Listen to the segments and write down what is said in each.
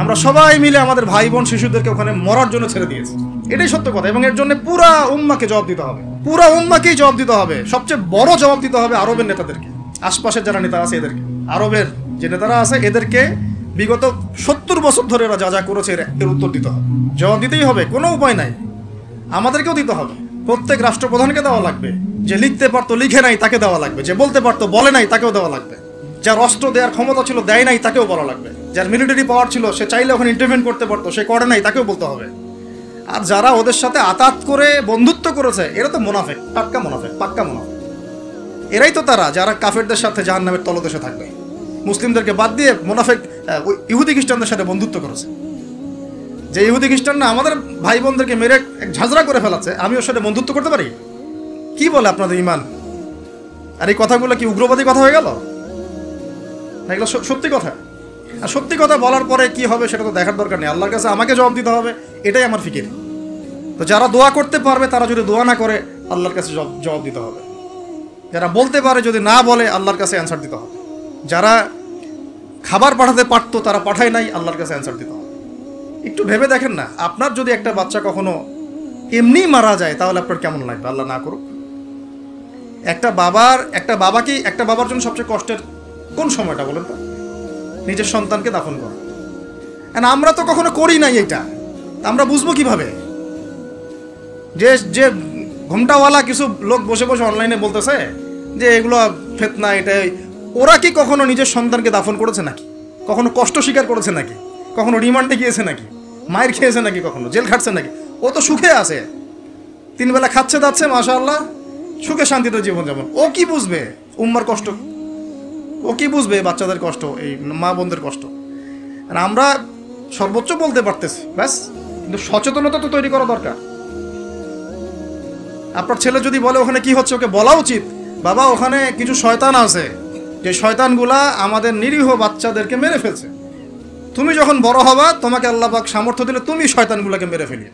আমরা সবাই মিলে আমাদের ভাই বোন শিশুদেরকে ওখানে মরার জন্য ছেড়ে দিয়েছি। এটাই সত্য কথা। এবং এর জন্য পুরা উম্মাকে জবাব দিতে হবে, পুরা উম্মাকেই জবাব দিতে হবে। সবচেয়ে বড় জবাব দিতে হবে আরবের নেতাদেরকে, আশপাশের যারা নেতা আছে এদেরকে, আরবের যে নেতারা আছে এদেরকে বিগত 70 বছর ধরে এরা যা যা করেছে এর উত্তর দিতে হবে, জবাব দিতেই হবে, কোনো উপায় নাই। আমাদেরকেও দিতে হবে, প্রত্যেক রাষ্ট্রপ্রধানকে দেওয়া লাগবে, যে লিখতে পারতো লিখে নাই তাকে দেওয়া লাগবে, যে বলতে পারতো বলে নাই তাকেও দেওয়া লাগবে, যার অস্ত্র দেওয়ার ক্ষমতা ছিল দেয় নাই তাকেও বলা লাগবে, যার মিলিটারি পাওয়ার ছিল সে চাইলে ওখানে ইন্টারভেন করতে পারতো সে করে নাই তাকেও বলতে হবে। আর যারা ওদের সাথে আতাত করে বন্ধুত্ব করেছে এরা তো মুনাফিক, টাটকা মুনাফিক, পাক্কা মুনাফিক। এরাই তো তারা যারা কাফেরদের সাথে জাহান্নামের তলদেশে থাকবে। মুসলিমদেরকে বাদ দিয়ে মুনাফিক ইহুদি খ্রিস্টানদের সাথে বন্ধুত্ব করেছে। যে ইহুদি খ্রিস্টানরা আমাদের ভাই বোনদেরকে মেরে ঝাঁঝরা করে ফেলাচ্ছে, আমি ওর সাথে বন্ধুত্ব করতে পারি? কি বলে আপনাদের ইমান? আর এই কথাগুলো কি উগ্রবাদী কথা হয়ে গেল? না, এগুলো সত্যি কথা। আর সত্যি কথা বলার পরে কি হবে সেটা তো দেখার দরকার নেই, আল্লাহর কাছে আমাকে জবাব দিতে হবে, এটাই আমার ফিকির। তো যারা দোয়া করতে পারবে তারা যদি দোয়া না করে আল্লাহর কাছে জবাব দিতে হবে, যারা বলতে পারে যদি না বলে আল্লাহর কাছে অ্যান্সার দিতে হবে, যারা খাবার পাঠাতে পারতো তারা পাঠায় নাই আল্লাহর কাছে অ্যান্সার দিতে হবে। একটু ভেবে দেখেন না, আপনার যদি একটা বাচ্চা কখনো এমনি মারা যায় তাহলে আপনার কেমন লাগবে? আল্লাহ না করুক। একটা বাবার জন্য সবচেয়ে কষ্টের কোন সময়টা বলেন তো? নিজের সন্তানকে দাফন করা। আমরা তো কখনো করি নাই এইটা, আমরা বুঝবো কিভাবে? যে ঘুমটাওয়ালা কিছু লোক বসে বসে অনলাইনে বলতেছে যে এগুলো ফিতনা, এটাই, ওরা কি কখনো নিজের সন্তানকে দাফন করেছে নাকি? কখনো কষ্ট স্বীকার করেছে নাকি? কখনো রিমান্ডে গিয়েছে নাকি? মায়ের খেয়েছে নাকি? কখনো জেল খাটছে নাকি? ও তো সুখে আছে, 3 বেলা খাচ্ছে দাচ্ছে, মাশাআল্লাহ, সুখে শান্তিতে জীবনযাপন। ও কি বুঝবে উম্মার কষ্ট? ও কি বুঝবে বাচ্চাদের কষ্ট, এই মা বোনদের কষ্ট? আর আমরা সর্বোচ্চ বলতে পারতেছি ব্যাস, কিন্তু সচেতনতা তো তৈরি করা দরকার। আপনার ছেলে যদি বলে ওখানে কি হচ্ছে, ওকে বলা উচিত, বাবা ওখানে কিছু শয়তান আছে, যে শয়তানগুলা আমাদের নিরীহ বাচ্চাদেরকে মেরে ফেলছে। তুমি যখন বড় হবা তোমাকে আল্লাহ পাক সামর্থ্য দিলে তুমি শয়তানগুলোকে মেরে ফেলিয়ে।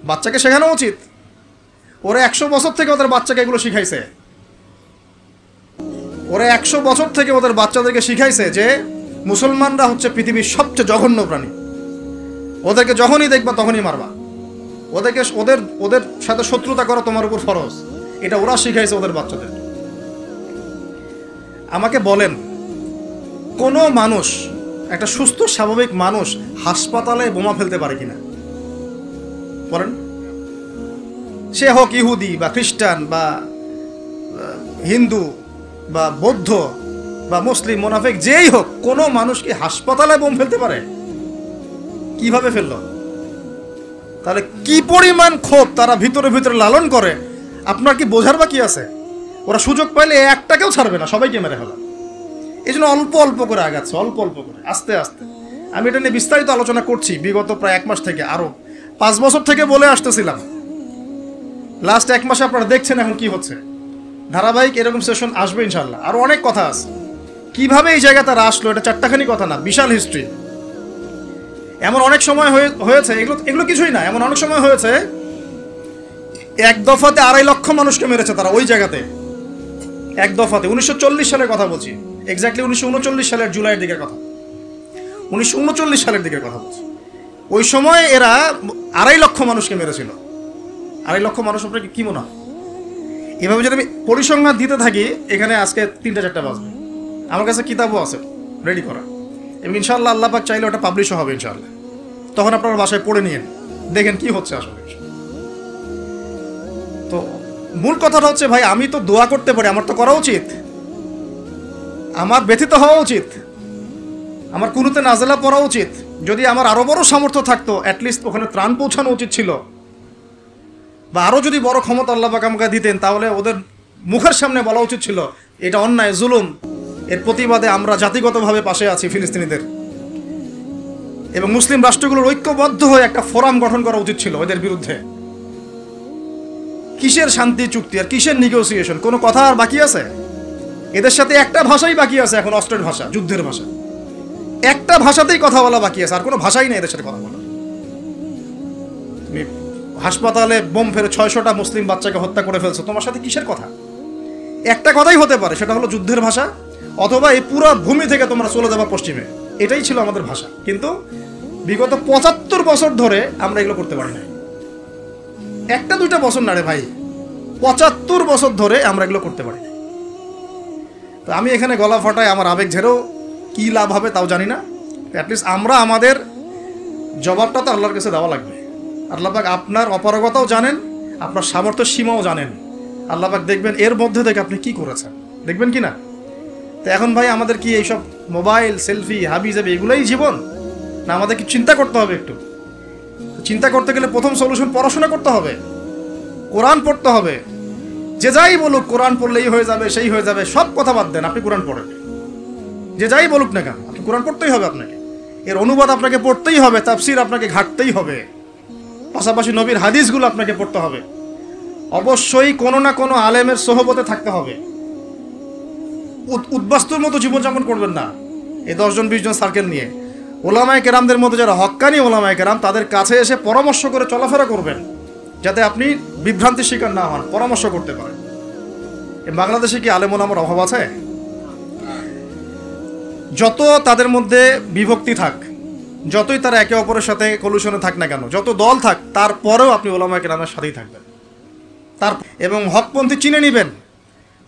বাচ্চাকে শেখানো উচিত। ওরা 100 বছর থেকে ওদের বাচ্চাকে এগুলো শিখাইছে। ওরা 100 বছর থেকে ওদের বাচ্চাদেরকে শিখাইছে যে মুসলমানরা হচ্ছে পৃথিবীর সবচেয়ে জঘন্য প্রাণী। ওদেরকে যখনই দেখবা তখনই মারবা, ওদের সাথে শত্রুতা করা তোমার উপর ফরজ। এটা ওরা শিখাইছে ওদের বাচ্চাদের। আমাকে বলেন, কোনো মানুষ, একটা সুস্থ স্বাভাবিক মানুষ হাসপাতালে বোমা ফেলতে পারে কিনা বলেন? সে হোক ইহুদি বা খ্রিস্টান বা হিন্দু বা বৌদ্ধ বা মুসলিম, মুনাফিক, যেই হোক, কোনো মানুষ কি হাসপাতালে বোম ফেলতে পারে? কিভাবে ফেললো? তাহলে কি পরিমাণ ক্ষোভ তারা ভিতরে ভিতরে লালন করে আপনার কি বোঝার বাকি আছে? ওরা সুযোগ পাইলে একটাকেও ছাড়বে না, সবাইকে মেরে ফেলা। এই জন্য অল্প অল্প করে আগাচ্ছে, অল্প অল্প করে, আস্তে আস্তে। আমি এটা নিয়ে বিস্তারিত আলোচনা করছি বিগত প্রায় 1 মাস থেকে, আরও 5 বছর থেকে বলে আসতেছিলাম। লাস্ট 1 মাসে আপনারা দেখছেন এখন কি হচ্ছে। ধারাবাহিক এরকম সেশন আসবে ইনশাল্লাহ। আরও অনেক কথা আছে, কিভাবে এই জায়গা তারা আসলো, এটা 4টাখানি কথা না, বিশাল হিস্ট্রি। এমন অনেক সময় হয়েছে, এগুলো কিছুই না, এমন অনেক সময় হয়েছে 1 দফাতে 2.5 লক্ষ মানুষকে মেরেছে তারা ওই জায়গাতে, 1 দফাতে। 1940 সালের কথা বলছি, এক্স্যাক্টলি 1939 সালের জুলাইয়ের দিকের কথা, 1939 সালের দিকের কথা বলছি। ওই সময় এরা 2.5 লক্ষ মানুষকে মেরেছিল। 2.5 লক্ষ মানুষ আপনাকে কি মনে হয়? এভাবে যদি আমি পরিসংখ্যান দিতে থাকি এখানে আজকে 3টা-4টা বাজবে। আমার কাছে কিতাবও আছে রেডি করা, এবং ইনশাআল্লাহ আল্লাহ পাক চাইলে ওটা পাবলিশও হবে ইনশাআল্লাহ। তখন আপনারা বাসায় পড়ে নিন, দেখেন কি হচ্ছে আসলে। তো মূল কথাটা হচ্ছে, ভাই আমি তো দোয়া করতে পারি, আমার তো করা উচিত, আমার ব্যথিত হওয়া উচিত, আমার কুনুতে নাজেলা পড়া উচিত। যদি আমার আরও বড় সামর্থ্য থাকতো, অ্যাটলিস্ট ওখানে ত্রাণ পৌঁছানো উচিত ছিল, বা আরও যদি বড় ক্ষমতা আল্লাহ পাক আমাকে দিতেন তাহলে ওদের মুখের সামনে বলা উচিত ছিল এটা অন্যায়, জুলুম, এর প্রতিবাদে আমরা জাতিগতভাবে পাশে আছি ফিলিস্তিনিদের, এবং মুসলিম রাষ্ট্রগুলোর ঐক্যবদ্ধ হয়ে একটা ফোরাম গঠন করা উচিত ছিল এদের বিরুদ্ধে। কিসের শান্তি চুক্তি আর কিসের নেগোসিয়েশন? কোনো কথা আর বাকি আছে? এদের সাথে একটা ভাষাই বাকি আছে এখন, অস্ত্রের ভাষা, যুদ্ধের ভাষা। একটা ভাষাতেই কথা বলা বাকি আছে, আর কোনো ভাষাই নেই এদের সাথে কথা বলা। তুমি হাসপাতালে বোম ফেলে 600টা মুসলিম বাচ্চাকে হত্যা করে ফেলছো, তোমার সাথে কিসের কথা? একটা কথাই হতে পারে, সেটা হলো যুদ্ধের ভাষা, অথবা এই পুরো ভূমি থেকে তোমরা চলে যাবা পশ্চিমে, এটাই ছিল আমাদের ভাষা। কিন্তু বিগত ৭৫ বছর ধরে আমরা এগুলো করতে পারি না। একটা দুইটা বছর না রে ভাই, ৭৫ বছর ধরে আমরা এগুলো করতে পারি না। তো আমি এখানে গলা ফাটাই, আমার আবেগ ঝেড়েও কী লাভ হবে তাও জানি না। অ্যাটলিস্ট আমরা আমাদের জবাবটা তো আল্লাহর কাছে দেওয়া লাগবে। আল্লাহ পাক আপনার অপারগতাও জানেন, আপনার সামর্থ্য সীমাও জানেন। আল্লাহ পাক দেখবেন এর মধ্যে থেকে আপনি কি করেছেন, দেখবেন কি না? তো এখন ভাই আমাদের কি এইসব মোবাইল, সেলফি, হাবি জাবি এগুলোই জীবন? না আমাদের কি চিন্তা করতে হবে? একটু চিন্তা করতে গেলে প্রথম সলিউশন পড়াশোনা করতে হবে, কোরআন পড়তে হবে। যে যাই বলুক কোরআন পড়লেই হয়ে যাবে, সেই হয়ে যাবে, সব কথা বাদ দেন, আপনি কোরআন পড়েন। যে যাই বলুক না কেন, আপনি কোরআন পড়তেই হবে, আপনাকে এর অনুবাদ আপনাকে পড়তেই হবে, তাফসির আপনাকে ঘাটতেই হবে, পাশাপাশি নবীর হাদিসগুলো আপনাকে পড়তে হবে। অবশ্যই কোনো না কোনো আলেমের সোহবতে থাকতে হবে। উদ্বাস্তুর মতো জীবনযাপন করবেন না এই 10 জন 20 জন সার্কেল নিয়ে। ওলামায়ে কেরামদের মধ্যে যারা হক্কানি ওলামায়ে কেরাম, তাদের কাছে এসে পরামর্শ করে চলাফেরা করবেন, যাতে আপনি বিভ্রান্তির শিকার না হন, পরামর্শ করতে পারেন। বাংলাদেশে কি আলেম ওলামার অভাব আছে? যত তাদের মধ্যে বিভক্তি থাক, যতই তারা একে অপরের সাথে কলুশনে থাক না কেন, যত দল থাক, তারপরেও আপনি ওলামায়ে কেরামের সাথেই থাকবেন। এবং হকপন্থী চিনে নেবেন।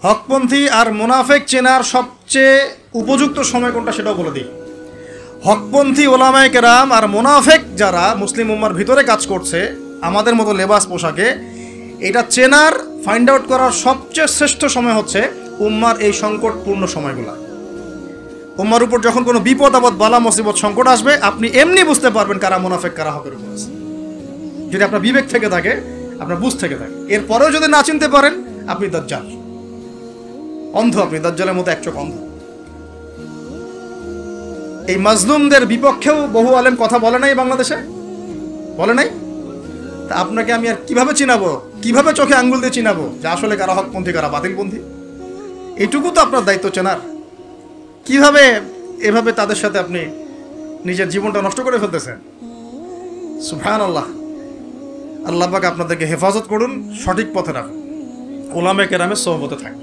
হকপন্থী আর মুনাফেক চেনার সবচেয়ে উপযুক্ত সময় কোনটা সেটাও বলে দিই। হকপন্থী ওলামায়ে কেরাম আর মুনাফেক যারা মুসলিম উম্মার ভিতরে কাজ করছে আমাদের মতো লেবাস পোশাকে, এটা চেনার, ফাইন্ড আউট করার সবচেয়ে শ্রেষ্ঠ সময় হচ্ছে উম্মার এই সংকটপূর্ণ সময়গুলা। উম্মার উপর যখন কোনো বিপদ আপদ, বালা মুসিবত, সংকট আসবে, আপনি এমনি বুঝতে পারবেন কারা মুনাফেক কারা হকের উপর আছে, যদি আপনার বিবেক থেকে থাকে, আপনার বুঝ থেকে থাকে। এরপরেও যদি না চিনতে পারেন, আপনি দাজ্জাল, অন্ধ, আপনি দাজ্জালের মতো একচোখ অন্ধ। এই মাজলুমদের বিপক্ষেও বহু আলেম কথা বলে নাই, বাংলাদেশে বলে নাই। তা আপনাকে আমি আর কিভাবে চিনাবো, কিভাবে চোখে আঙ্গুল দিয়ে চিনাবো যে আসলে কারা হকপন্থী কারা বাতিলপন্থী? এইটুকু তো আপনার দায়িত্ব চেনার। কিভাবে এভাবে তাদের সাথে আপনি নিজের জীবনটা নষ্ট করে ফেলতেছেন? সুবহানাল্লাহ। আল্লাহ পাক আপনাদেরকে হেফাজত করুন, সঠিক পথে রাখুন, ওলামায়ে কেরামের সোহবতে থাকুন।